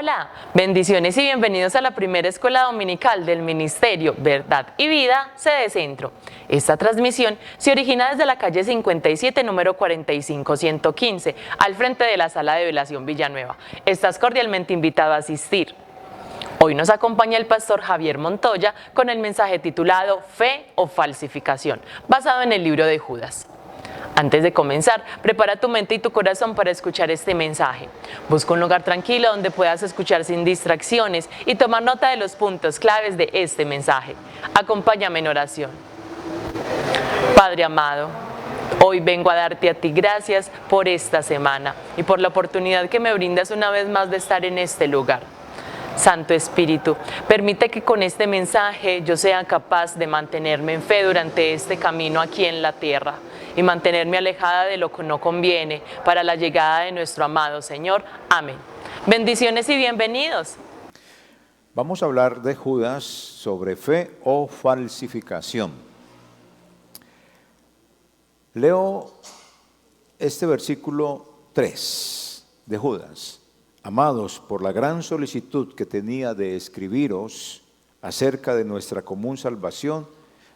Hola, bendiciones y bienvenidos a la primera escuela dominical del Ministerio Verdad y Vida, sede Centro. Esta transmisión se origina desde la calle 57, número 45115, al frente de la Sala de Velación Villanueva. Estás cordialmente invitado a asistir. Hoy nos acompaña el pastor Javier Montoya con el mensaje titulado Fe o Falsificación, basado en el libro de Judas. Antes de comenzar, prepara tu mente y tu corazón para escuchar este mensaje. Busca un lugar tranquilo donde puedas escuchar sin distracciones y tomar nota de los puntos claves de este mensaje. Acompáñame en oración. Padre amado, hoy vengo a darte a ti gracias por esta semana y por la oportunidad que me brindas una vez más de estar en este lugar. Santo Espíritu, permite que con este mensaje yo sea capaz de mantenerme en fe durante este camino aquí en la tierra y mantenerme alejada de lo que no conviene para la llegada de nuestro amado Señor. Amén. Bendiciones y bienvenidos. Vamos a hablar de Judas sobre fe o falsificación. Leo este versículo 3 de Judas. Amados, por la gran solicitud que tenía de escribiros acerca de nuestra común salvación,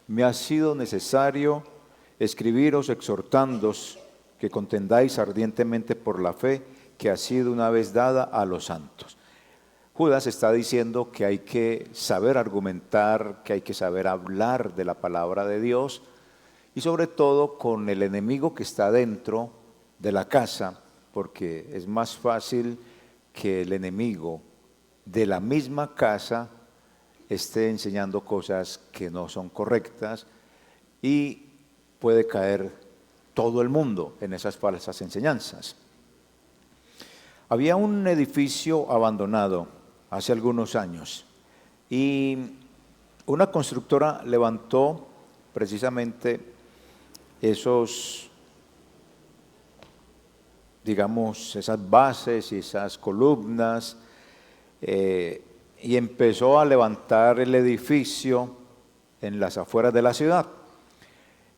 me ha sido necesario escribiros exhortándoos que contendáis ardientemente por la fe que ha sido una vez dada a los santos. Judas está diciendo que hay que saber argumentar, que hay que saber hablar de la palabra de Dios y sobre todo con el enemigo que está dentro de la casa, porque es más fácil que el enemigo de la misma casa esté enseñando cosas que no son correctas y puede caer todo el mundo en esas falsas enseñanzas. Había un edificio abandonado hace algunos años y una constructora levantó precisamente esas bases y esas columnas y empezó a levantar el edificio en las afueras de la ciudad.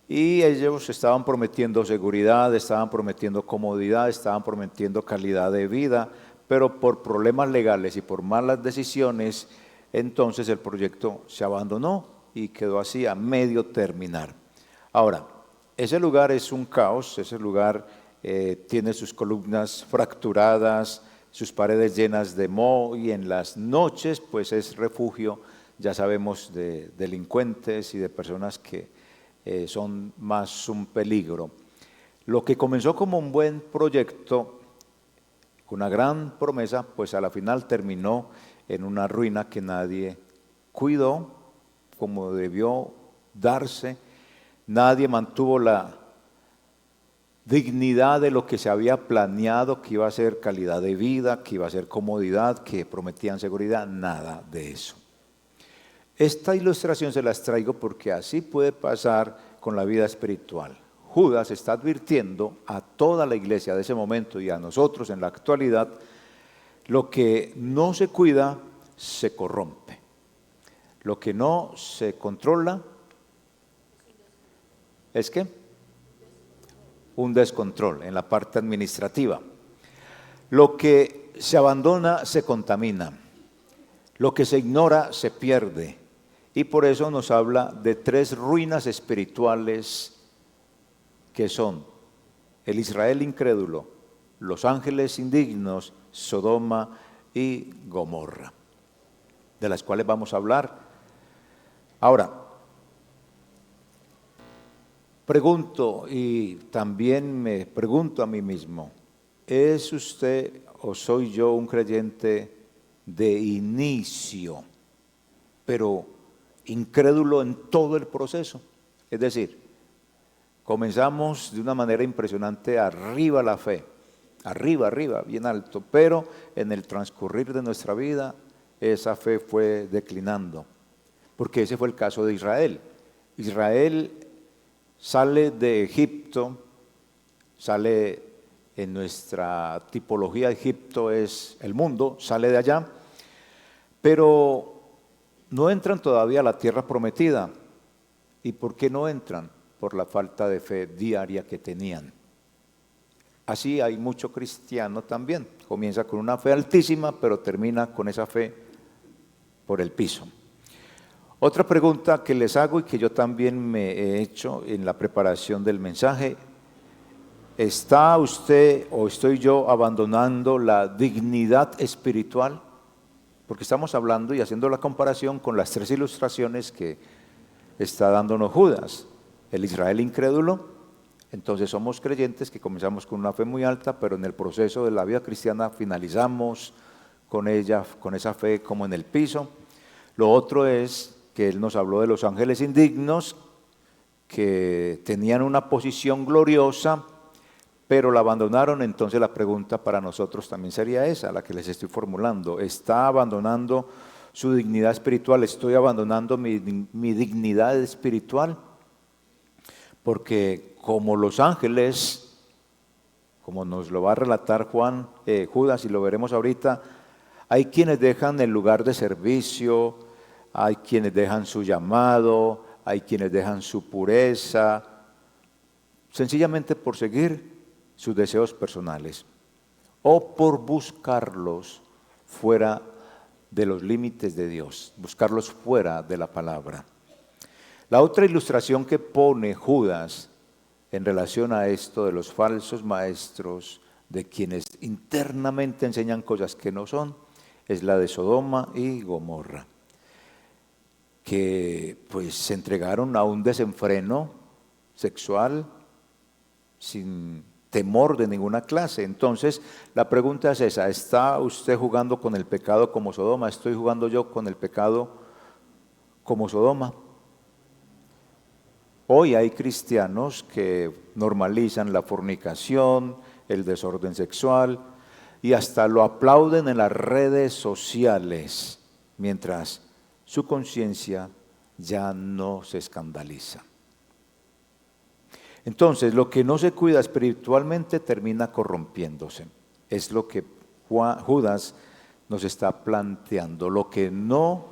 Y ellos estaban prometiendo seguridad, estaban prometiendo comodidad, estaban prometiendo calidad de vida, pero por problemas legales y por malas decisiones, entonces el proyecto se abandonó y quedó así a medio terminar. Ahora, ese lugar es un caos, ese lugar tiene sus columnas fracturadas, sus paredes llenas de moho y en las noches pues es refugio, ya sabemos, de delincuentes y de personas que son más un peligro. Lo que comenzó como un buen proyecto, con una gran promesa, pues a la final terminó en una ruina que nadie cuidó como debió darse. Nadie mantuvo la dignidad de lo que se había planeado, que iba a ser calidad de vida, que iba a ser comodidad, que prometían seguridad, nada de eso. Esta ilustración se las traigo porque así puede pasar con la vida espiritual. Judas está advirtiendo a toda la iglesia de ese momento y a nosotros en la actualidad, lo que no se cuida se corrompe. Lo que no se controla es ¿qué? Un descontrol en la parte administrativa. Lo que se abandona se contamina. Lo que se ignora se pierde. Y por eso nos habla de tres ruinas espirituales que son el Israel incrédulo, los ángeles indignos, Sodoma y Gomorra, de las cuales vamos a hablar. Ahora, pregunto y también me pregunto a mí mismo, ¿es usted o soy yo un creyente de inicio, pero incrédulo en todo el proceso? Es decir, comenzamos de una manera impresionante arriba la fe, arriba, bien alto, pero en el transcurrir de nuestra vida esa fe fue declinando, porque ese fue el caso de Israel. Israel sale de Egipto, sale en nuestra tipología, Egipto es el mundo, sale de allá, pero no entran todavía a la tierra prometida. ¿Y por qué no entran? Por la falta de fe diaria que tenían. Así hay mucho cristiano también. Comienza con una fe altísima, pero termina con esa fe por el piso. Otra pregunta que les hago y que yo también me he hecho en la preparación del mensaje: ¿está usted o estoy yo abandonando la dignidad espiritual? Porque estamos hablando y haciendo la comparación con las tres ilustraciones que está dándonos Judas. El Israel incrédulo. Entonces somos creyentes que comenzamos con una fe muy alta, pero en el proceso de la vida cristiana finalizamos con ella, con esa fe como en el piso. Lo otro es que él nos habló de los ángeles indignos, que tenían una posición gloriosa, pero la abandonaron. Entonces la pregunta para nosotros también sería esa, la que les estoy formulando: ¿está abandonando su dignidad espiritual? ¿Estoy abandonando mi dignidad espiritual? Porque como los ángeles, como nos lo va a relatar Judas, y lo veremos ahorita, hay quienes dejan el lugar de servicio, hay quienes dejan su llamado, hay quienes dejan su pureza, sencillamente por seguir sus deseos personales o por buscarlos fuera de los límites de Dios, buscarlos fuera de la palabra. La otra ilustración que pone Judas en relación a esto de los falsos maestros, de quienes internamente enseñan cosas que no son, es la de Sodoma y Gomorra, que pues se entregaron a un desenfreno sexual sin temor de ninguna clase. Entonces la pregunta es esa: ¿está usted jugando con el pecado como Sodoma? ¿Estoy jugando yo con el pecado como Sodoma? Hoy hay cristianos que normalizan la fornicación, el desorden sexual, y hasta lo aplauden en las redes sociales, mientras su conciencia ya no se escandaliza. Entonces, lo que no se cuida espiritualmente termina corrompiéndose. Es lo que Judas nos está planteando. Lo que no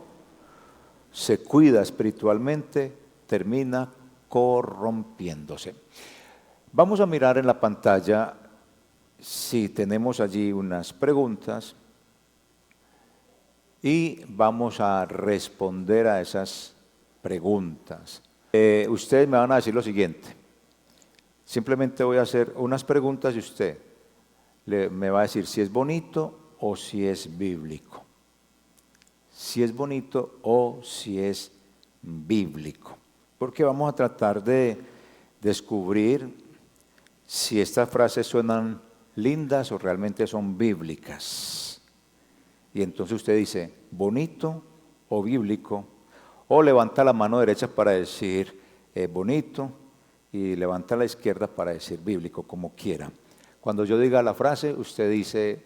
se cuida espiritualmente termina corrompiéndose. Vamos a mirar en la pantalla si tenemos allí unas preguntas y vamos a responder a esas preguntas. Ustedes me van a decir lo siguiente. Simplemente voy a hacer unas preguntas y usted me va a decir si es bonito o si es bíblico. Si es bonito o si es bíblico. Porque vamos a tratar de descubrir si estas frases suenan lindas o realmente son bíblicas. Y entonces usted dice bonito o bíblico, o levanta la mano derecha para decir bonito y levanta la izquierda para decir bíblico, como quiera. Cuando yo diga la frase, usted dice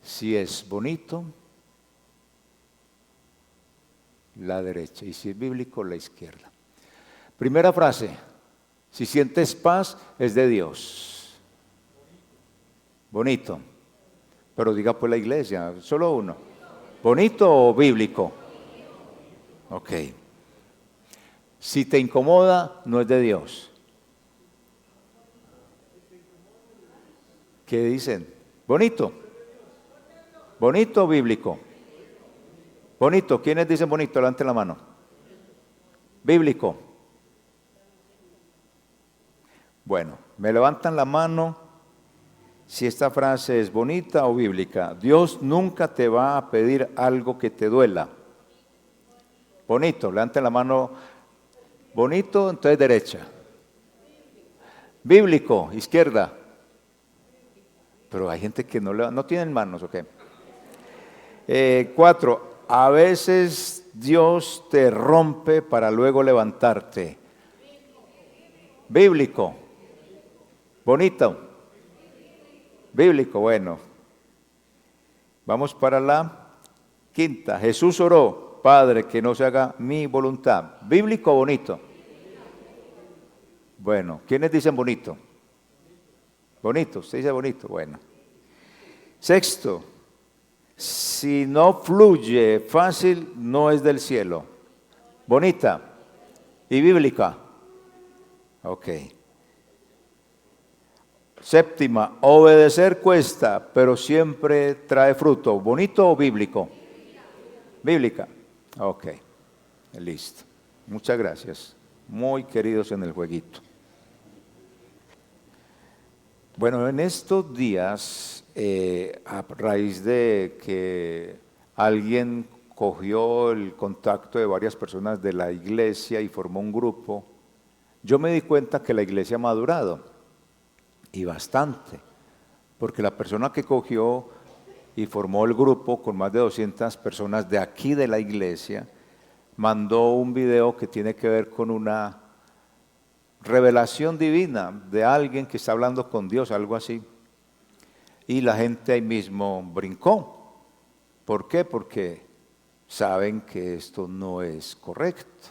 si es bonito, la derecha, y si es bíblico, la izquierda. Primera frase: si sientes paz, es de Dios. Bonito. Pero diga pues la iglesia, solo uno. ¿Bonito o bíblico? Ok. Si te incomoda, no es de Dios. ¿Qué dicen? ¿Bonito? ¿Bonito o bíblico? Bonito. ¿Quiénes dicen bonito? Levanten la mano. Bíblico. Bueno, me levantan la mano si esta frase es bonita o bíblica. Dios nunca te va a pedir algo que te duela. Bonito, levanten la mano. Bonito, entonces derecha. Bíblico, izquierda. Pero hay gente que no tienen manos, ¿ok? 4. A veces Dios te rompe para luego levantarte. Bíblico. Bonito. Bíblico, bueno. Vamos para la quinta. Jesús oró: Padre, que no se haga mi voluntad. ¿Bíblico o bonito? Bueno, ¿quiénes dicen bonito? Bonito, usted dice bonito, bueno. Sexto, si no fluye fácil, no es del cielo. Bonita y bíblica. Ok. Séptima, obedecer cuesta, pero siempre trae fruto. ¿Bonito o bíblico? Bíblica. Ok, listo. Muchas gracias. Muy queridos en el jueguito. Bueno, en estos días, a raíz de que alguien cogió el contacto de varias personas de la iglesia y formó un grupo, yo me di cuenta que la iglesia ha madurado, y bastante, porque la persona que cogió y formó el grupo con más de 200 personas de aquí de la iglesia, mandó un video que tiene que ver con una revelación divina de alguien que está hablando con Dios, algo así. Y la gente ahí mismo brincó. ¿Por qué? Porque saben que esto no es correcto,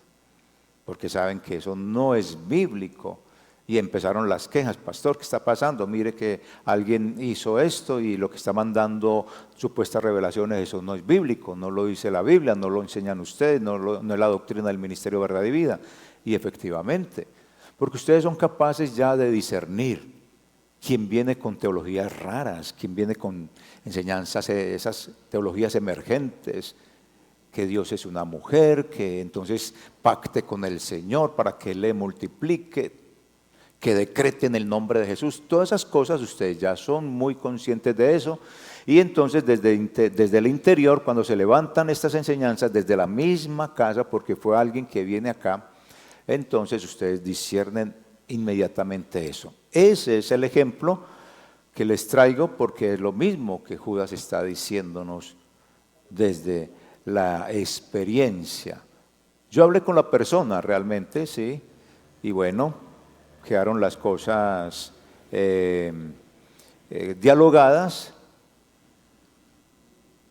porque saben que eso no es bíblico. Y empezaron las quejas: pastor, ¿qué está pasando? Mire que alguien hizo esto y lo que está mandando supuestas revelaciones, eso no es bíblico, no lo dice la Biblia, no lo enseñan ustedes, no es la doctrina del Ministerio de Verdad y Vida. Y efectivamente, porque ustedes son capaces ya de discernir quién viene con teologías raras, quién viene con enseñanzas, esas teologías emergentes, que Dios es una mujer, que entonces pacte con el Señor para que le multiplique, que decrete en el nombre de Jesús. Todas esas cosas ustedes ya son muy conscientes de eso, y entonces desde el interior, cuando se levantan estas enseñanzas desde la misma casa, porque fue alguien que viene acá, entonces ustedes disciernen inmediatamente eso. Ese es el ejemplo que les traigo, porque es lo mismo que Judas está diciéndonos desde la experiencia. Yo hablé con la persona realmente, sí, y bueno, quedaron las cosas dialogadas,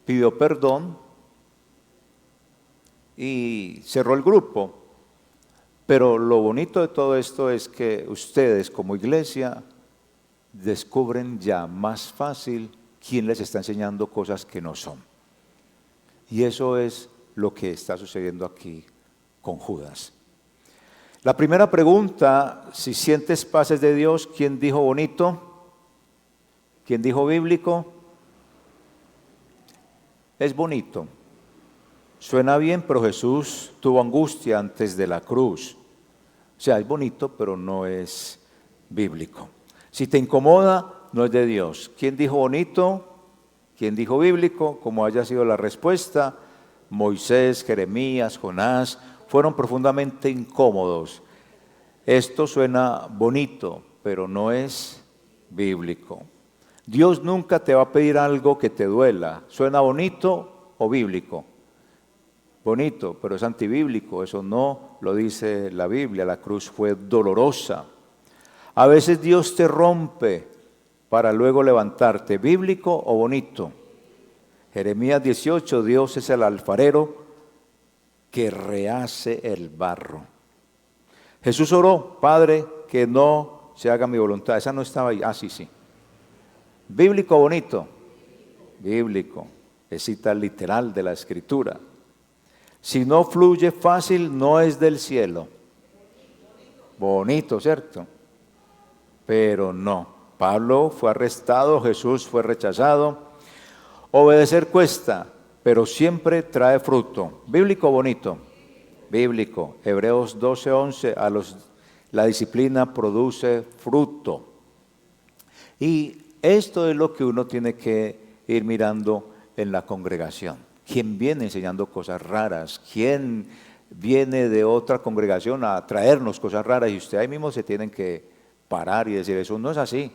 pidió perdón y cerró el grupo. Pero lo bonito de todo esto es que ustedes como iglesia descubren ya más fácil quién les está enseñando cosas que no son. Y eso es lo que está sucediendo aquí con Judas. La primera pregunta: si sientes paces de Dios, ¿quién dijo bonito? ¿Quién dijo bíblico? Es bonito. Suena bien, pero Jesús tuvo angustia antes de la cruz. O sea, es bonito, pero no es bíblico. Si te incomoda, no es de Dios. ¿Quién dijo bonito? ¿Quién dijo bíblico? Como haya sido la respuesta, Moisés, Jeremías, Jonás, fueron profundamente incómodos. Esto suena bonito, pero no es bíblico. Dios nunca te va a pedir algo que te duela. ¿Suena bonito o bíblico? Bonito, pero es antibíblico, eso no lo dice la Biblia. La cruz fue dolorosa. A veces Dios te rompe para luego levantarte. ¿Bíblico o bonito? Jeremías 18, Dios es el alfarero que rehace el barro. Jesús oró: Padre, que no se haga mi voluntad. Esa no estaba ahí. Ah, sí. ¿Bíblico o bonito? Bíblico. Es cita literal de la Escritura. Si no fluye fácil, no es del cielo. Bonito, ¿cierto? Pero no. Pablo fue arrestado, Jesús fue rechazado. Obedecer cuesta, pero siempre trae fruto. ¿Bíblico o bonito? Bíblico. Hebreos 12:11, la disciplina produce fruto. Y esto es lo que uno tiene que ir mirando en la congregación. ¿Quién viene enseñando cosas raras? ¿Quién viene de otra congregación a traernos cosas raras? Y usted ahí mismo se tienen que parar y decir: eso no es así,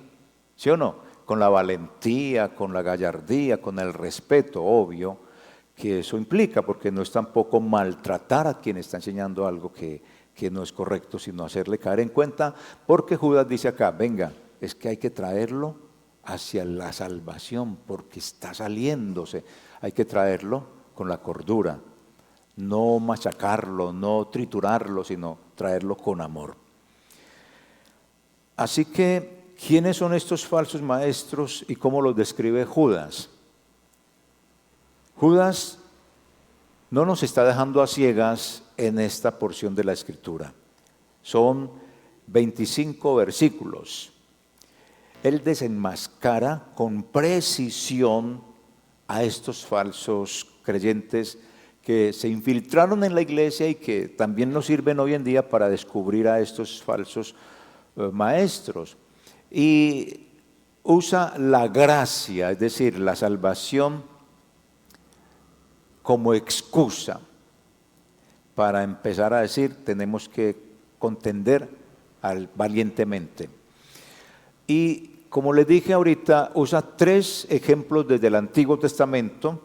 ¿sí o no? Con la valentía, con la gallardía, con el respeto, obvio, que eso implica, porque no es tampoco maltratar a quien está enseñando algo que no es correcto, sino hacerle caer en cuenta, porque Judas dice acá: venga, es que hay que traerlo hacia la salvación, porque está saliéndose. Hay que traerlo con la cordura, no machacarlo, no triturarlo, sino traerlo con amor. Así que, ¿quiénes son estos falsos maestros y cómo los describe Judas? Judas no nos está dejando a ciegas en esta porción de la Escritura. Son 25 versículos. Él desenmascara con precisión a estos falsos creyentes que se infiltraron en la iglesia y que también nos sirven hoy en día para descubrir a estos falsos maestros. Y usa la gracia, es decir, la salvación, como excusa para empezar a decir tenemos que contender valientemente. Y como les dije ahorita, usa 3 ejemplos desde el Antiguo Testamento,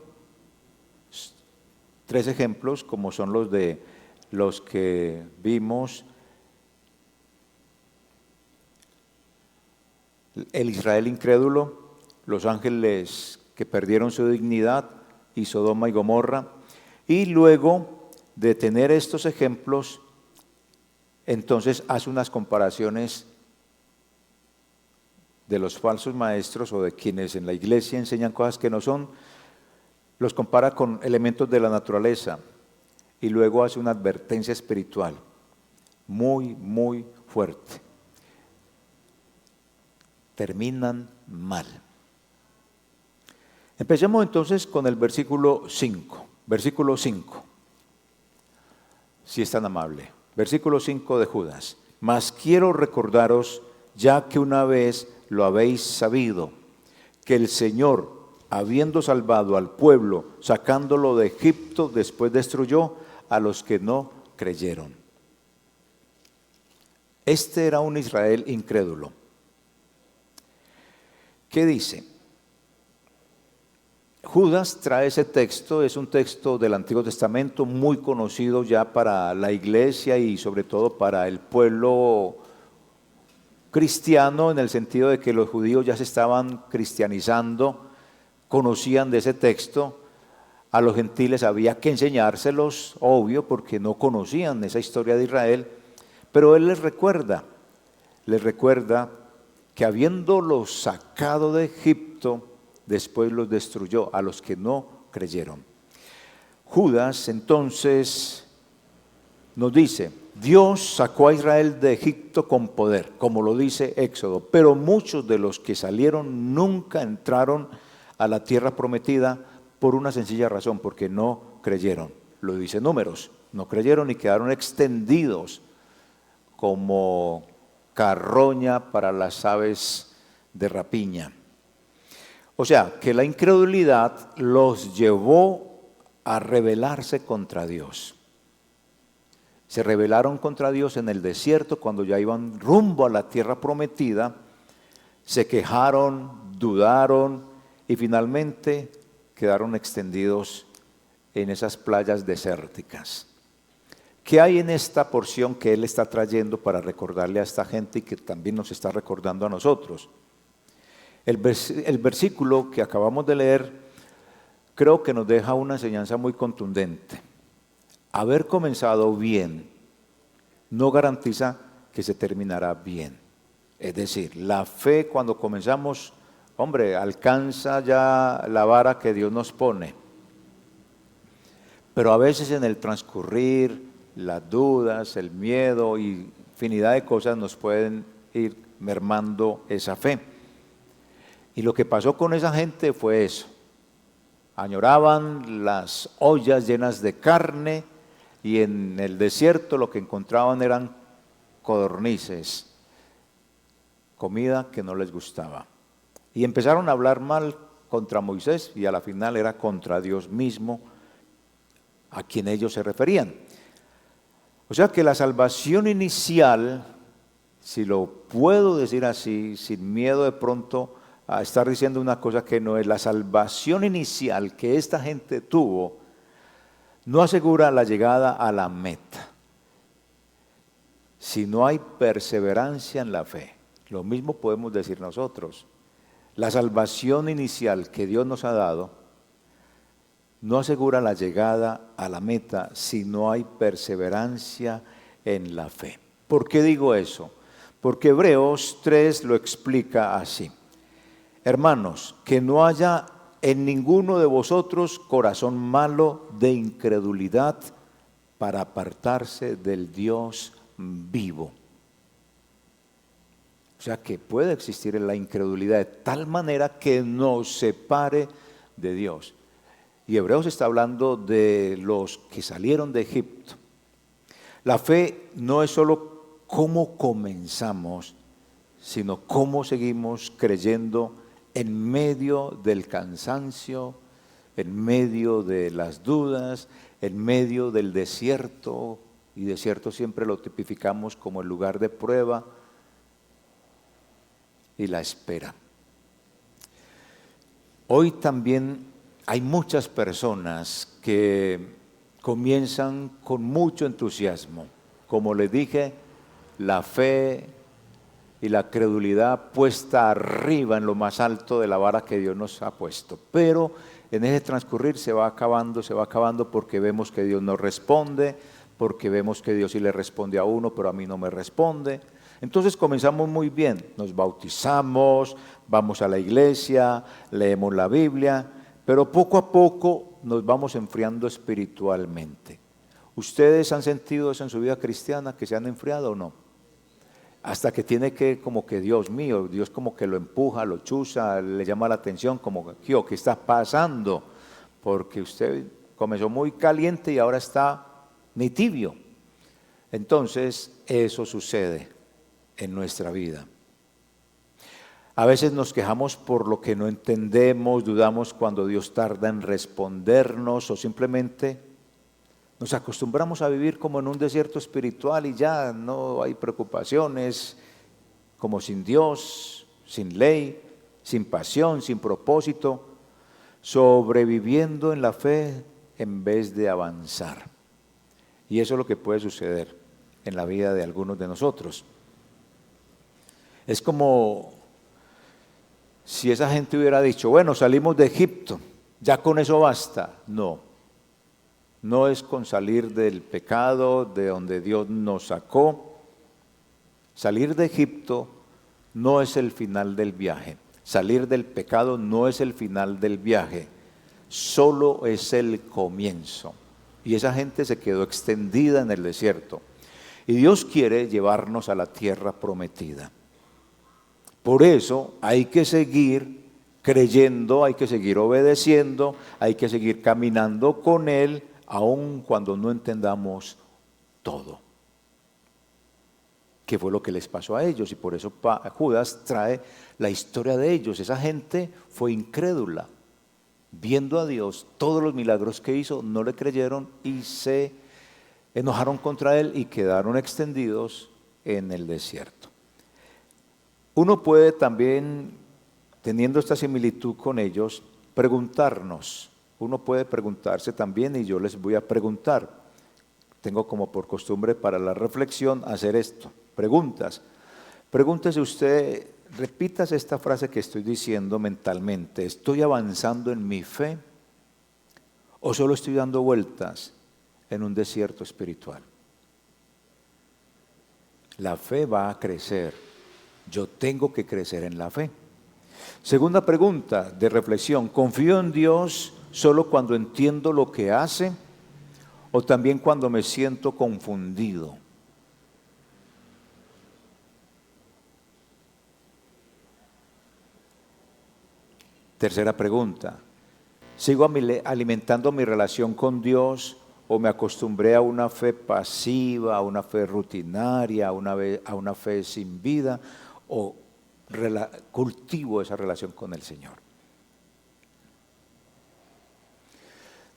3 ejemplos como son los que vimos, el Israel incrédulo, los ángeles que perdieron su dignidad y Sodoma y Gomorra. Y luego de tener estos ejemplos, entonces hace unas comparaciones de los falsos maestros o de quienes en la iglesia enseñan cosas que no son, los compara con elementos de la naturaleza y luego hace una advertencia espiritual muy, muy fuerte. Terminan mal. Empecemos entonces con el versículo 5. Versículo 5. Si es tan amable. Versículo 5 de Judas. Mas quiero recordaros, ya que una vez lo habéis sabido, que el Señor, habiendo salvado al pueblo, sacándolo de Egipto, después destruyó a los que no creyeron. Este era un Israel incrédulo. ¿Qué dice? Judas trae ese texto, es un texto del Antiguo Testamento muy conocido ya para la iglesia y sobre todo para el pueblo cristiano, en el sentido de que los judíos ya se estaban cristianizando, conocían de ese texto. A los gentiles había que enseñárselos, obvio, porque no conocían esa historia de Israel, pero él les recuerda que habiéndolos sacado de Egipto, después los destruyó a los que no creyeron. Judas entonces nos dice, Dios sacó a Israel de Egipto con poder, como lo dice Éxodo, pero muchos de los que salieron nunca entraron a la tierra prometida por una sencilla razón, porque no creyeron. Lo dice Números, no creyeron y quedaron extendidos como carroña para las aves de rapiña. O sea, que la incredulidad los llevó a rebelarse contra Dios. Se rebelaron contra Dios en el desierto cuando ya iban rumbo a la tierra prometida, se quejaron, dudaron y finalmente quedaron extendidos en esas playas desérticas. ¿Qué hay en esta porción que él está trayendo para recordarle a esta gente y que también nos está recordando a nosotros? El versículo que acabamos de leer creo que nos deja una enseñanza muy contundente. Haber comenzado bien no garantiza que se terminará bien. Es decir, la fe cuando comenzamos, hombre, alcanza ya la vara que Dios nos pone. Pero a veces en el transcurrir, las dudas, el miedo y infinidad de cosas nos pueden ir mermando esa fe. Y lo que pasó con esa gente fue eso. Añoraban las ollas llenas de carne y en el desierto lo que encontraban eran codornices, comida que no les gustaba. Y empezaron a hablar mal contra Moisés y a la final era contra Dios mismo a quien ellos se referían. O sea que la salvación inicial, si lo puedo decir así, sin miedo de pronto a estar diciendo una cosa que no es, la salvación inicial que esta gente tuvo no asegura la llegada a la meta. Si no hay perseverancia en la fe, lo mismo podemos decir nosotros. La salvación inicial que Dios nos ha dado no asegura la llegada a la meta si no hay perseverancia en la fe. ¿Por qué digo eso? Porque Hebreos 3 lo explica así. Hermanos, que no haya en ninguno de vosotros corazón malo de incredulidad para apartarse del Dios vivo. O sea que puede existir la incredulidad de tal manera que nos separe de Dios. Y Hebreos está hablando de los que salieron de Egipto. La fe no es solo cómo comenzamos, sino cómo seguimos creyendo en medio del cansancio, en medio de las dudas, en medio del desierto. Y desierto siempre lo tipificamos como el lugar de prueba y la espera. Hoy también hay muchas personas que comienzan con mucho entusiasmo. Como les dije, la fe y la credulidad puesta arriba en lo más alto de la vara que Dios nos ha puesto. Pero en ese transcurrir se va acabando porque vemos que Dios no responde, porque vemos que Dios sí le responde a uno, pero a mí no me responde. Entonces comenzamos muy bien, nos bautizamos, vamos a la iglesia, leemos la Biblia, pero poco a poco nos vamos enfriando espiritualmente. ¿Ustedes han sentido eso en su vida cristiana, que se han enfriado o no? Hasta que tiene que, como que Dios mío, Dios como que lo empuja, lo chuza, le llama la atención, como que, ¿qué está pasando? Porque usted comenzó muy caliente y ahora está ni tibio. Entonces, eso sucede en nuestra vida. A veces nos quejamos por lo que no entendemos, dudamos cuando Dios tarda en respondernos o simplemente nos acostumbramos a vivir como en un desierto espiritual y ya no hay preocupaciones, como sin Dios, sin ley, sin pasión, sin propósito, sobreviviendo en la fe en vez de avanzar. Y eso es lo que puede suceder en la vida de algunos de nosotros. Es como si esa gente hubiera dicho, bueno, salimos de Egipto, ya con eso basta. No, no es con salir del pecado de donde Dios nos sacó. Salir de Egipto no es el final del viaje. Salir del pecado no es el final del viaje, solo es el comienzo. Y esa gente se quedó extendida en el desierto. Y Dios quiere llevarnos a la tierra prometida. Por eso hay que seguir creyendo, hay que seguir obedeciendo, hay que seguir caminando con Él, aun cuando no entendamos todo. ¿Qué fue lo que les pasó a ellos? Y por eso Judas trae la historia de ellos. Esa gente fue incrédula. Viendo a Dios, todos los milagros que hizo, no le creyeron y se enojaron contra Él y quedaron extendidos en el desierto. Uno puede también, teniendo esta similitud con ellos, preguntarnos. Uno puede preguntarse también, y yo les voy a preguntar. Tengo como por costumbre para la reflexión hacer esto, preguntas. Pregúntese usted, repítase esta frase que estoy diciendo mentalmente. ¿Estoy avanzando en mi fe o solo estoy dando vueltas en un desierto espiritual? La fe va a crecer. Yo tengo que crecer en la fe. Segunda pregunta de reflexión. ¿Confío en Dios solo cuando entiendo lo que hace o también cuando me siento confundido? Tercera pregunta. ¿Sigo alimentando mi relación con Dios o me acostumbré a una fe pasiva, a una fe rutinaria, a una fe sin vida? ¿O cultivo esa relación con el Señor?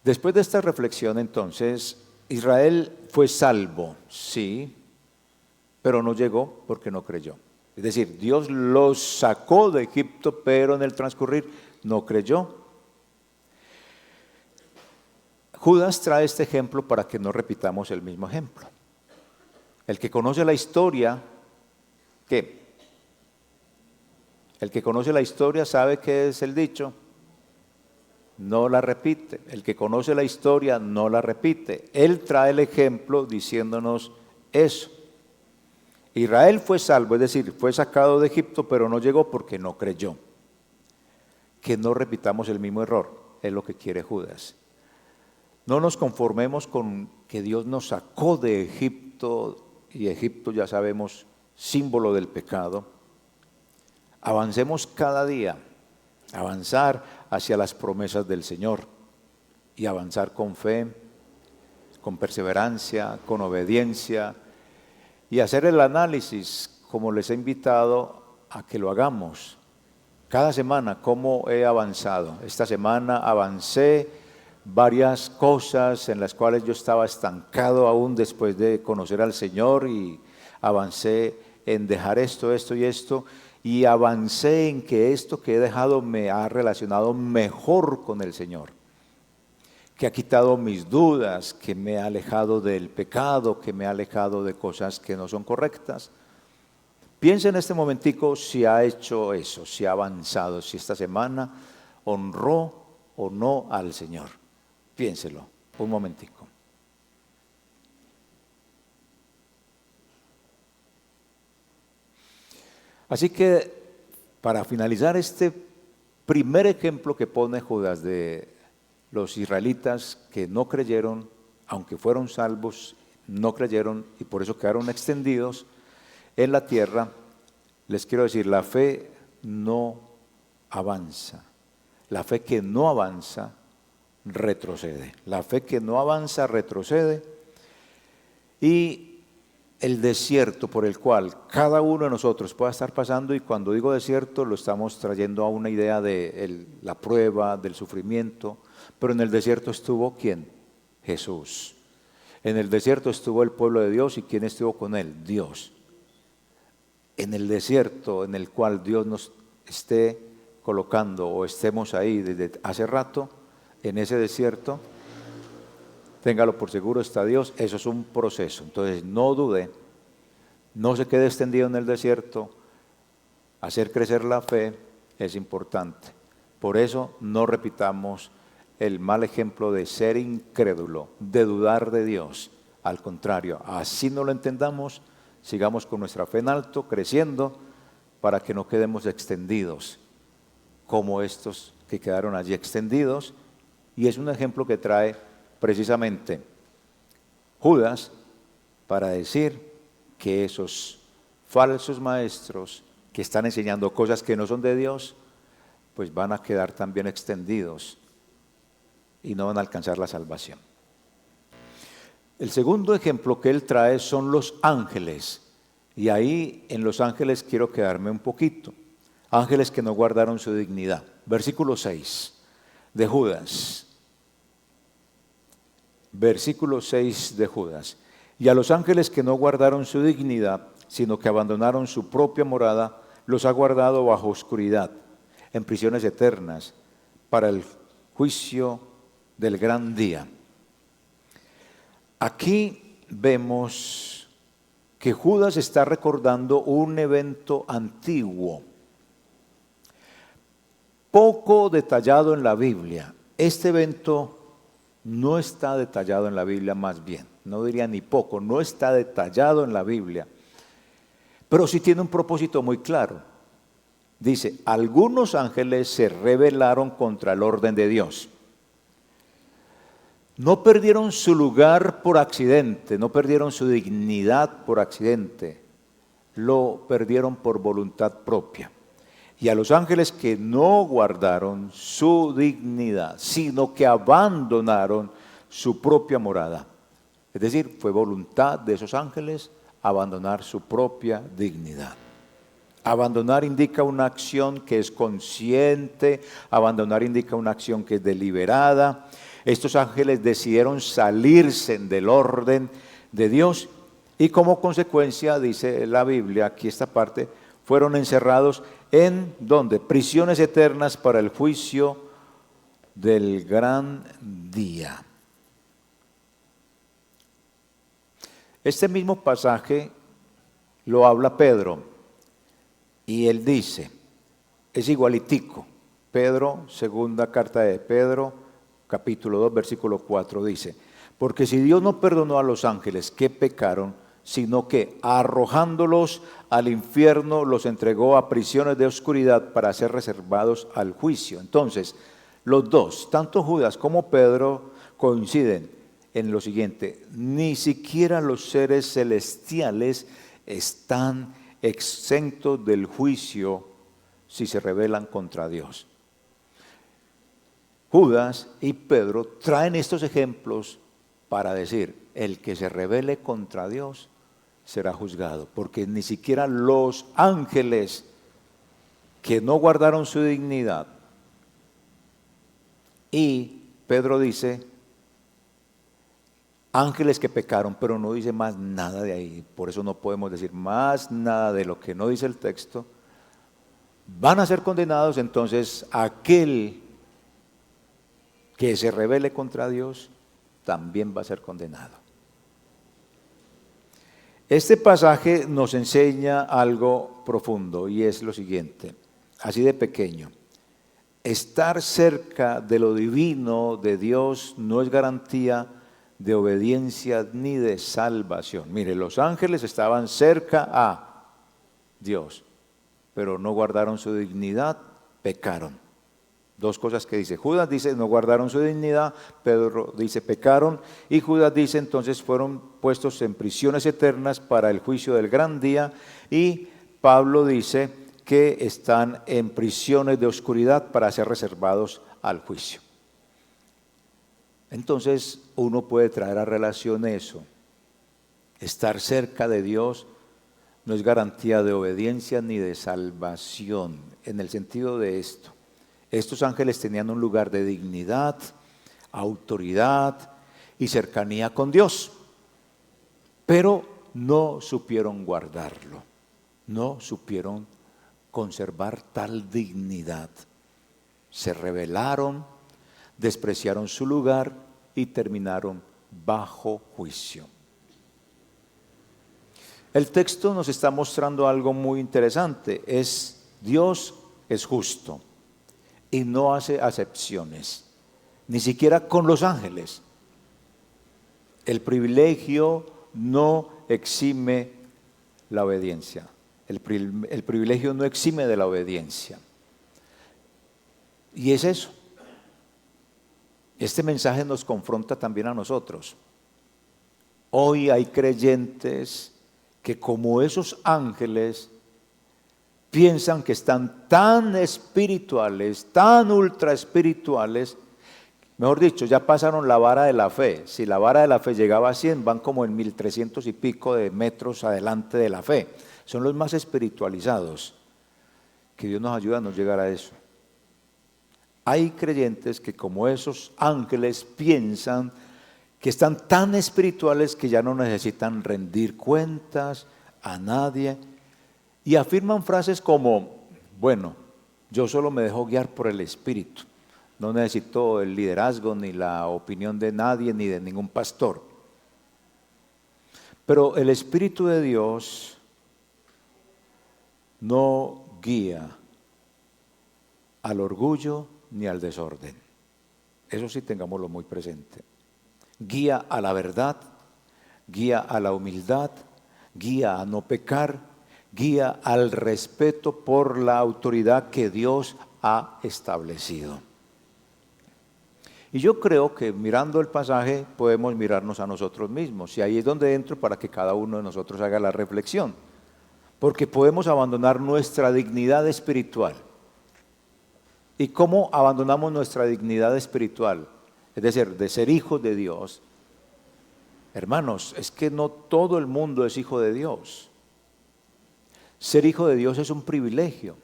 Después de esta reflexión, entonces, Israel fue salvo, sí, pero no llegó porque no creyó. Es decir, Dios los sacó de Egipto, pero en el transcurrir no creyó. Judas trae este ejemplo para que no repitamos el mismo ejemplo. El que conoce la historia, ¿qué? El que conoce la historia sabe qué es el dicho, no la repite. El que conoce la historia no la repite. Él trae el ejemplo diciéndonos eso. Israel fue salvo, es decir, fue sacado de Egipto, pero no llegó porque no creyó. Que no repitamos el mismo error, es lo que quiere Judas. No nos conformemos con que Dios nos sacó de Egipto, y Egipto ya sabemos, símbolo del pecado. avancemos cada día, avanzar hacia las promesas del Señor y avanzar con fe, con perseverancia, con obediencia y hacer el análisis, como les he invitado a que lo hagamos. Cada semana, ¿cómo he avanzado? Esta semana avancé varias cosas en las cuales yo estaba estancado aún después de conocer al Señor, y avancé en dejar esto y esto, y avancé en que esto que he dejado me ha relacionado mejor con el Señor, que ha quitado mis dudas, que me ha alejado del pecado, que me ha alejado de cosas que no son correctas. Piensa en este momentico si ha hecho eso, si ha avanzado, si esta semana honró o no al Señor. Piénselo un momentico. Así que para finalizar este primer ejemplo que pone Judas de los israelitas que no creyeron, aunque fueron salvos, no creyeron y por eso quedaron extendidos en la tierra, les quiero decir, la fe no avanza. La fe que no avanza retrocede. La fe que no avanza retrocede. Y el desierto por el cual cada uno de nosotros pueda estar pasando, y cuando digo desierto lo estamos trayendo a una idea de la prueba, del sufrimiento, pero en el desierto estuvo ¿quién? Jesús. En el desierto estuvo el pueblo de Dios, y ¿quién estuvo con él? Dios. En el desierto en el cual Dios nos esté colocando o estemos ahí desde hace rato, en ese desierto, téngalo por seguro, está Dios. Eso es un proceso. Entonces no dude, no se quede extendido en el desierto. Hacer crecer la fe es importante. Por eso no repitamos el mal ejemplo de ser incrédulo, de dudar de Dios. Al contrario, así no lo entendamos, sigamos con nuestra fe en alto, creciendo, para que no quedemos extendidos como estos que quedaron allí extendidos. Y es un ejemplo que trae precisamente Judas para decir que esos falsos maestros que están enseñando cosas que no son de Dios, pues van a quedar también extendidos y no van a alcanzar la salvación. El segundo ejemplo que él trae son los ángeles, y ahí en los ángeles quiero quedarme un poquito. Ángeles que no guardaron su dignidad. Versículo 6 de Judas. Versículo 6 de Judas. Y a los ángeles que no guardaron su dignidad, sino que abandonaron su propia morada, los ha guardado bajo oscuridad, en prisiones eternas, para el juicio del gran día. Aquí vemos que Judas está recordando un evento antiguo, poco detallado en la Biblia. Este evento no está detallado en la Biblia, más bien, no diría ni poco, no está detallado en la Biblia, pero sí tiene un propósito muy claro. Dice, algunos ángeles se rebelaron contra el orden de Dios. No perdieron su lugar por accidente, no perdieron su dignidad por accidente, lo perdieron por voluntad propia. Y a los ángeles que no guardaron su dignidad, sino que abandonaron su propia morada. Es decir, fue voluntad de esos ángeles abandonar su propia dignidad. Abandonar indica una acción que es consciente, abandonar indica una acción que es deliberada. Estos ángeles decidieron salirse del orden de Dios y como consecuencia, dice la Biblia, aquí esta parte, fueron encerrados en, ¿dónde? Prisiones eternas para el juicio del gran día. Este mismo pasaje lo habla Pedro y él dice, es igualitico. Pedro, segunda carta de Pedro, capítulo 2, versículo 4 dice, porque si Dios no perdonó a los ángeles que pecaron, sino que arrojándolos al infierno los entregó a prisiones de oscuridad para ser reservados al juicio. Entonces, los dos, tanto Judas como Pedro, coinciden en lo siguiente, ni siquiera los seres celestiales están exentos del juicio si se rebelan contra Dios. Judas y Pedro traen estos ejemplos para decir, el que se rebele contra Dios será juzgado, porque ni siquiera los ángeles que no guardaron su dignidad, y Pedro dice, ángeles que pecaron, pero no dice más nada de ahí, por eso no podemos decir más nada de lo que no dice el texto, van a ser condenados. Entonces aquel que se rebele contra Dios también va a ser condenado. Este pasaje nos enseña algo profundo y es lo siguiente, así de pequeño. Estar cerca de lo divino de Dios no es garantía de obediencia ni de salvación. Mire, los ángeles estaban cerca a Dios, pero no guardaron su dignidad, pecaron. Dos cosas que dice. Judas dice, no guardaron su dignidad. Pedro dice, pecaron. Y Judas dice, entonces fueron puestos en prisiones eternas para el juicio del gran día. Y Pablo dice que están en prisiones de oscuridad para ser reservados al juicio. Entonces uno puede traer a relación eso. Estar cerca de Dios no es garantía de obediencia ni de salvación, en el sentido de esto. Estos ángeles tenían un lugar de dignidad, autoridad y cercanía con Dios, pero no supieron guardarlo, no supieron conservar tal dignidad. Se rebelaron, despreciaron su lugar y terminaron bajo juicio. El texto nos está mostrando algo muy interesante, Dios es justo y no hace acepciones, ni siquiera con los ángeles. El privilegio no exime la obediencia, el privilegio no exime de la obediencia. Y es eso. Este mensaje nos confronta también a nosotros. Hoy hay creyentes que, como esos ángeles, piensan que están tan espirituales, tan ultra espirituales, mejor dicho, ya pasaron la vara de la fe. Si la vara de la fe llegaba a 100, van como en 1300 y pico de metros adelante de la fe. Son los más espiritualizados. Que Dios nos ayude a no llegar a eso. Hay creyentes que, como esos ángeles, piensan que están tan espirituales que ya no necesitan rendir cuentas a nadie y afirman frases como, bueno, yo solo me dejo guiar por el Espíritu, no necesito el liderazgo ni la opinión de nadie ni de ningún pastor. Pero el Espíritu de Dios no guía al orgullo ni al desorden. Eso sí, tengámoslo muy presente. Guía a la verdad, guía a la humildad, guía a no pecar, guía al respeto por la autoridad que Dios ha establecido. Y yo creo que mirando el pasaje podemos mirarnos a nosotros mismos, y ahí es donde entro para que cada uno de nosotros haga la reflexión, porque podemos abandonar nuestra dignidad espiritual. ¿Y cómo abandonamos nuestra dignidad espiritual? Es decir, de ser hijos de Dios. Hermanos, es que no todo el mundo es hijo de Dios. Ser hijo de Dios es un privilegio.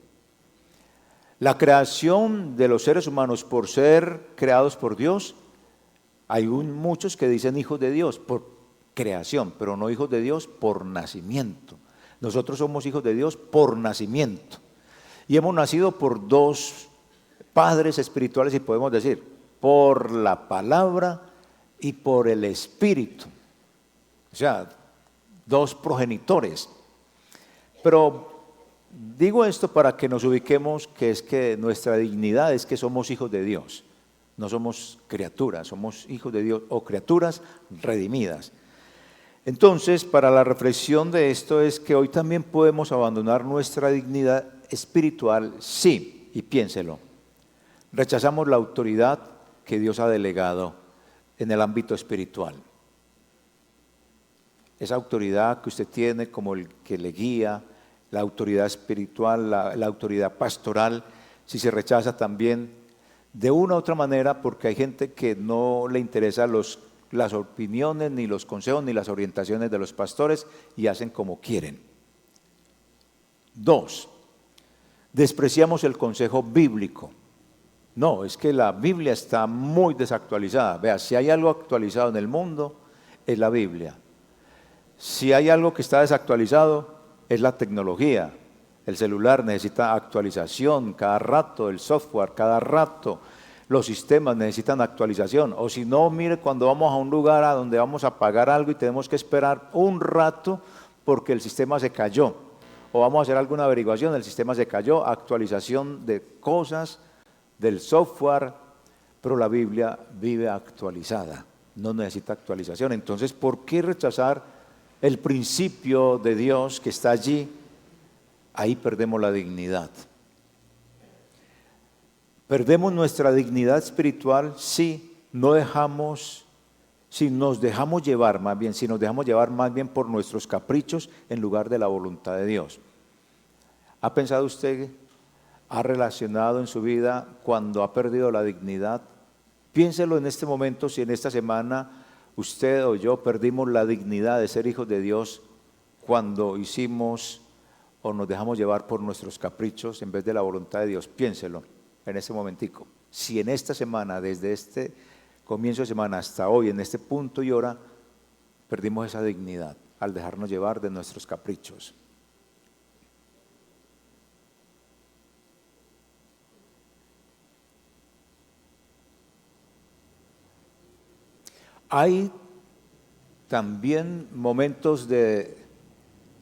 La creación de los seres humanos por ser creados por Dios, hay muchos que dicen hijos de Dios por creación, pero no hijos de Dios por nacimiento. Nosotros somos hijos de Dios por nacimiento. Y hemos nacido por dos padres espirituales, y podemos decir, por la palabra y por el Espíritu. O sea, dos progenitores. Pero digo esto para que nos ubiquemos, que es que nuestra dignidad es que somos hijos de Dios. No somos criaturas, somos hijos de Dios o criaturas redimidas. Entonces, para la reflexión de esto es que hoy también podemos abandonar nuestra dignidad espiritual, sí, y piénselo. Rechazamos la autoridad que Dios ha delegado en el ámbito espiritual. Esa autoridad que usted tiene como el que le guía, la autoridad espiritual, la autoridad pastoral, si se rechaza también de una u otra manera, porque hay gente que no le interesa las opiniones, ni los consejos, ni las orientaciones de los pastores y hacen como quieren. 2, despreciamos el consejo bíblico. No, es que la Biblia está muy desactualizada. Vea, si hay algo actualizado en el mundo, es la Biblia. Si hay algo que está desactualizado, es la tecnología. El celular necesita actualización cada rato, el software cada rato, los sistemas necesitan actualización. O si no, mire, cuando vamos a un lugar a donde vamos a pagar algo y tenemos que esperar un rato porque el sistema se cayó. O vamos a hacer alguna averiguación, el sistema se cayó, actualización de cosas, del software, pero la Biblia vive actualizada, no necesita actualización. Entonces, ¿por qué rechazar el principio de Dios que está allí? Ahí perdemos la dignidad. Perdemos nuestra dignidad espiritual si nos dejamos llevar más bien por nuestros caprichos en lugar de la voluntad de Dios. ¿Ha pensado usted, ha relacionado en su vida cuando ha perdido la dignidad? Piénselo en este momento, si en esta semana usted o yo perdimos la dignidad de ser hijos de Dios cuando hicimos o nos dejamos llevar por nuestros caprichos en vez de la voluntad de Dios. Piénselo en este momentico. Si en esta semana, desde este comienzo de semana hasta hoy, en este punto y hora, perdimos esa dignidad al dejarnos llevar de nuestros caprichos. Hay también momentos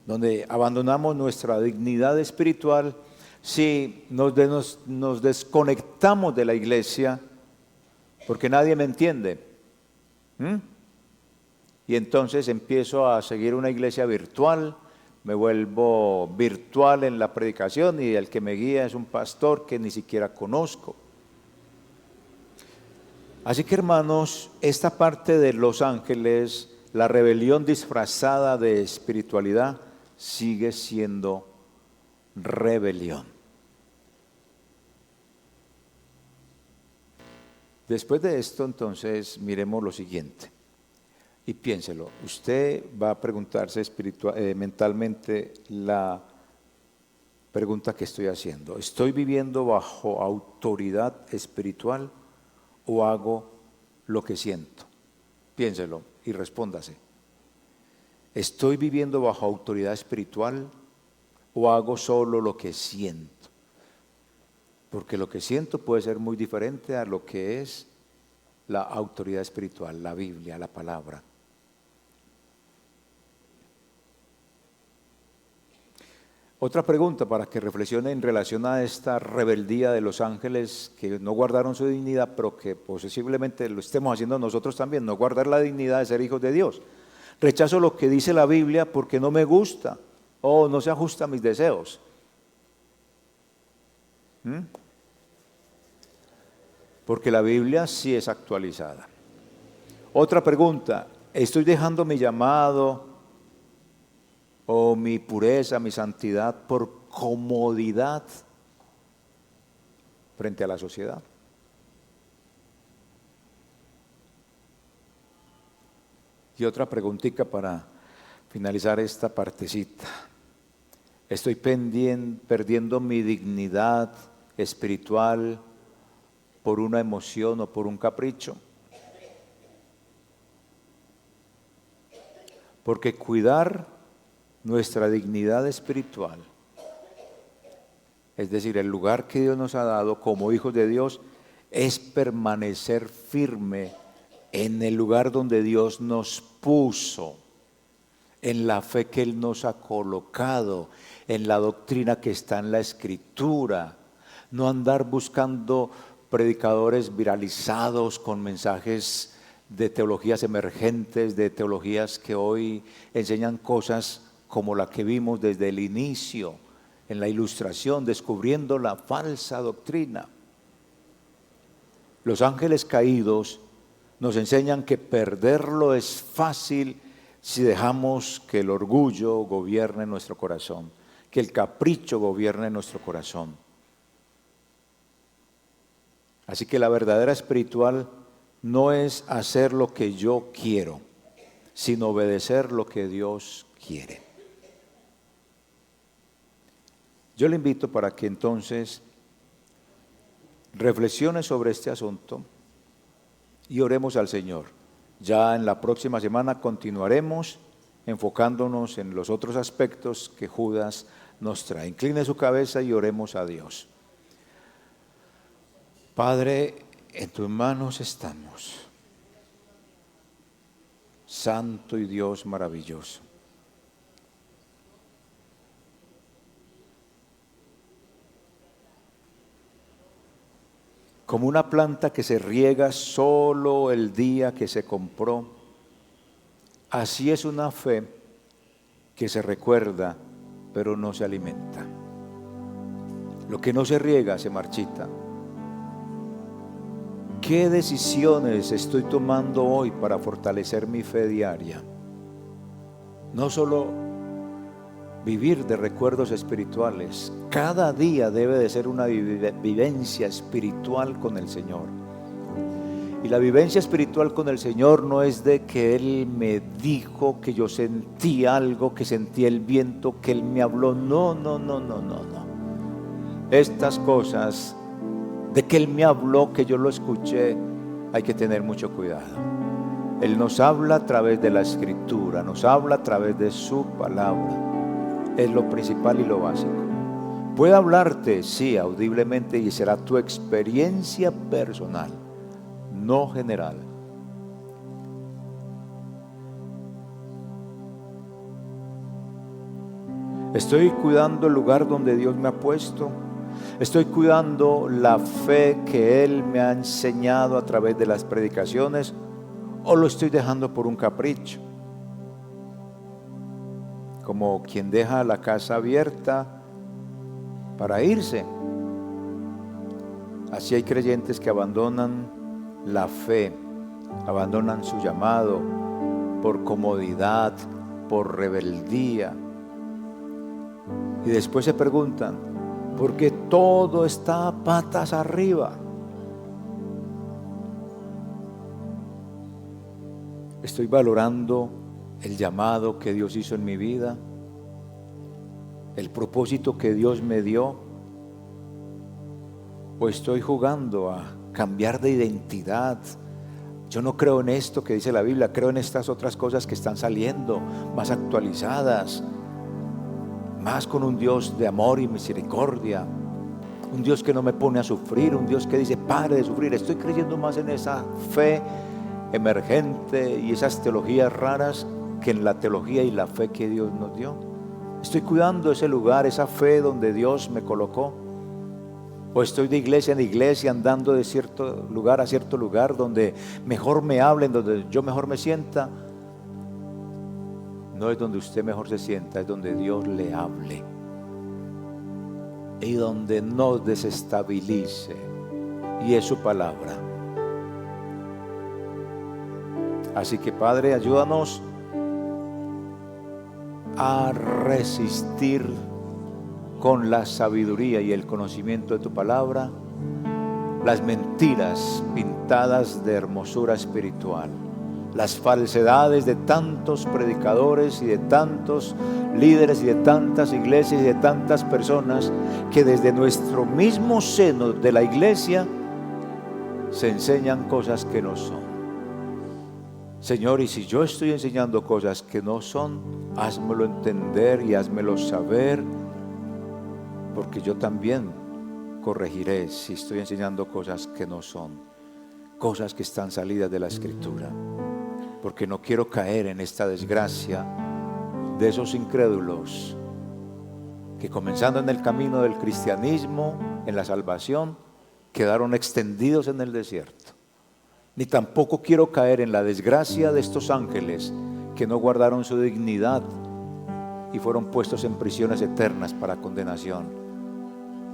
donde abandonamos nuestra dignidad espiritual si nos desconectamos de la iglesia porque nadie me entiende. Y entonces empiezo a seguir una iglesia virtual, me vuelvo virtual en la predicación y el que me guía es un pastor que ni siquiera conozco. Así que, hermanos, esta parte de los ángeles, la rebelión disfrazada de espiritualidad, sigue siendo rebelión. Después de esto, entonces, miremos lo siguiente y piénselo. Usted va a preguntarse mentalmente la pregunta que estoy haciendo. ¿Estoy viviendo bajo autoridad espiritual o hago lo que siento? Piénselo y respóndase. ¿Estoy viviendo bajo autoridad espiritual o hago solo lo que siento? Porque lo que siento puede ser muy diferente a lo que es la autoridad espiritual, la Biblia, la palabra. Otra pregunta para que reflexione en relación a esta rebeldía de los ángeles que no guardaron su dignidad, pero que posiblemente lo estemos haciendo nosotros también, no guardar la dignidad de ser hijos de Dios. Rechazo lo que dice la Biblia porque no me gusta o no se ajusta a mis deseos. Porque la Biblia sí es actualizada. Otra pregunta, ¿estoy dejando mi llamado o mi pureza, mi santidad por comodidad frente a la sociedad? Y otra preguntita para finalizar esta partecita. ¿Estoy perdiendo mi dignidad espiritual por una emoción o por un capricho? Porque cuidar nuestra dignidad espiritual, es decir, el lugar que Dios nos ha dado como hijos de Dios, es permanecer firme en el lugar donde Dios nos puso, en la fe que Él nos ha colocado, en la doctrina que está en la Escritura. No andar buscando predicadores viralizados con mensajes de teologías emergentes, de teologías que hoy enseñan cosas como la que vimos desde el inicio, en la ilustración, descubriendo la falsa doctrina. Los ángeles caídos nos enseñan que perderlo es fácil si dejamos que el orgullo gobierne nuestro corazón, que el capricho gobierne nuestro corazón. Así que la verdadera espiritual no es hacer lo que yo quiero, sino obedecer lo que Dios quiere. Yo le invito para que entonces reflexione sobre este asunto y oremos al Señor. Ya en la próxima semana continuaremos enfocándonos en los otros aspectos que Judas nos trae. Incline su cabeza y oremos a Dios. Padre, en tus manos estamos, Santo y Dios maravilloso. Como una planta que se riega solo el día que se compró, así es una fe que se recuerda, pero no se alimenta. Lo que no se riega se marchita. ¿Qué decisiones estoy tomando hoy para fortalecer mi fe diaria? No solo vivir de recuerdos espirituales, cada día debe de ser una vivencia espiritual con el Señor. Y la vivencia espiritual con el Señor no es de que Él me dijo, que yo sentí algo, que sentí el viento, que Él me habló. No. Estas cosas de que Él me habló, que yo lo escuché, hay que tener mucho cuidado. Él nos habla a través de la Escritura, nos habla a través de su palabra. Es lo principal y lo básico. Puede hablarte, sí, audiblemente, y será tu experiencia personal, no general. Estoy cuidando el lugar donde Dios me ha puesto. Estoy cuidando la fe que Él me ha enseñado a través de las predicaciones, o lo estoy dejando por un capricho. Como quien deja la casa abierta para irse. Así hay creyentes que abandonan la fe, abandonan su llamado por comodidad, por rebeldía. Y después se preguntan, ¿por qué todo está patas arriba? ¿Estoy valorando el llamado que Dios hizo en mi vida? ¿El propósito que Dios me dio? ¿O estoy jugando a cambiar de identidad? Yo no creo en esto que dice la Biblia, creo en estas otras cosas que están saliendo, más actualizadas, más con un Dios de amor y misericordia, un Dios que no me pone a sufrir, un Dios que dice pare de sufrir. Estoy creyendo más en esa fe emergente y esas teologías raras que en la teología y la fe que Dios nos dio. Estoy cuidando ese lugar, esa fe donde Dios me colocó, o estoy de iglesia en iglesia, andando de cierto lugar a cierto lugar donde mejor me hablen, donde yo mejor me sienta. No es donde usted mejor se sienta, es donde Dios le hable y donde no desestabilice, y es su palabra. Así que Padre, ayúdanos a resistir con la sabiduría y el conocimiento de tu palabra las mentiras pintadas de hermosura espiritual, las falsedades de tantos predicadores y de tantos líderes y de tantas iglesias y de tantas personas que desde nuestro mismo seno de la iglesia se enseñan cosas que no son. Señor, y si yo estoy enseñando cosas que no son, házmelo entender y házmelo saber, porque yo también corregiré si estoy enseñando cosas que no son, cosas que están salidas de la Escritura, porque no quiero caer en esta desgracia de esos incrédulos que, comenzando en el camino del cristianismo, en la salvación, quedaron extendidos en el desierto. Ni tampoco quiero caer en la desgracia de estos ángeles que no guardaron su dignidad y fueron puestos en prisiones eternas para condenación.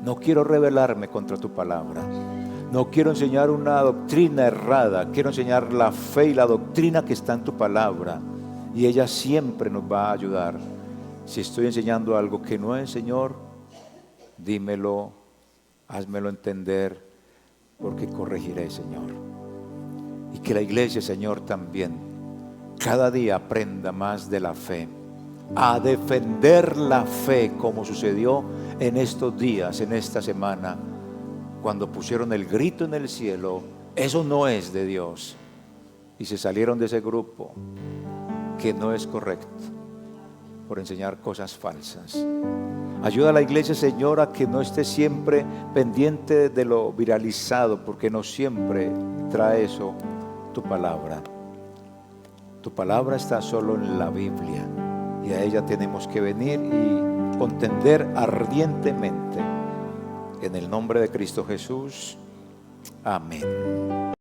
No quiero rebelarme contra tu palabra. No quiero enseñar una doctrina errada. Quiero enseñar la fe y la doctrina que está en tu palabra, y ella siempre nos va a ayudar Si estoy enseñando algo que no es, Señor, dímelo, házmelo entender, porque corregiré, Señor. Y que la iglesia, Señor, también cada día aprenda más de la fe, a defender la fe, como sucedió en estos días, en esta semana, cuando pusieron el grito en el cielo: eso no es de Dios, y se salieron de ese grupo que no es correcto por enseñar cosas falsas. Ayuda a la iglesia, Señor, a que no esté siempre pendiente de lo viralizado, porque no siempre trae eso tu palabra. Tu palabra está solo en la Biblia, y a ella tenemos que venir y contender ardientemente. En el nombre de Cristo Jesús, amén.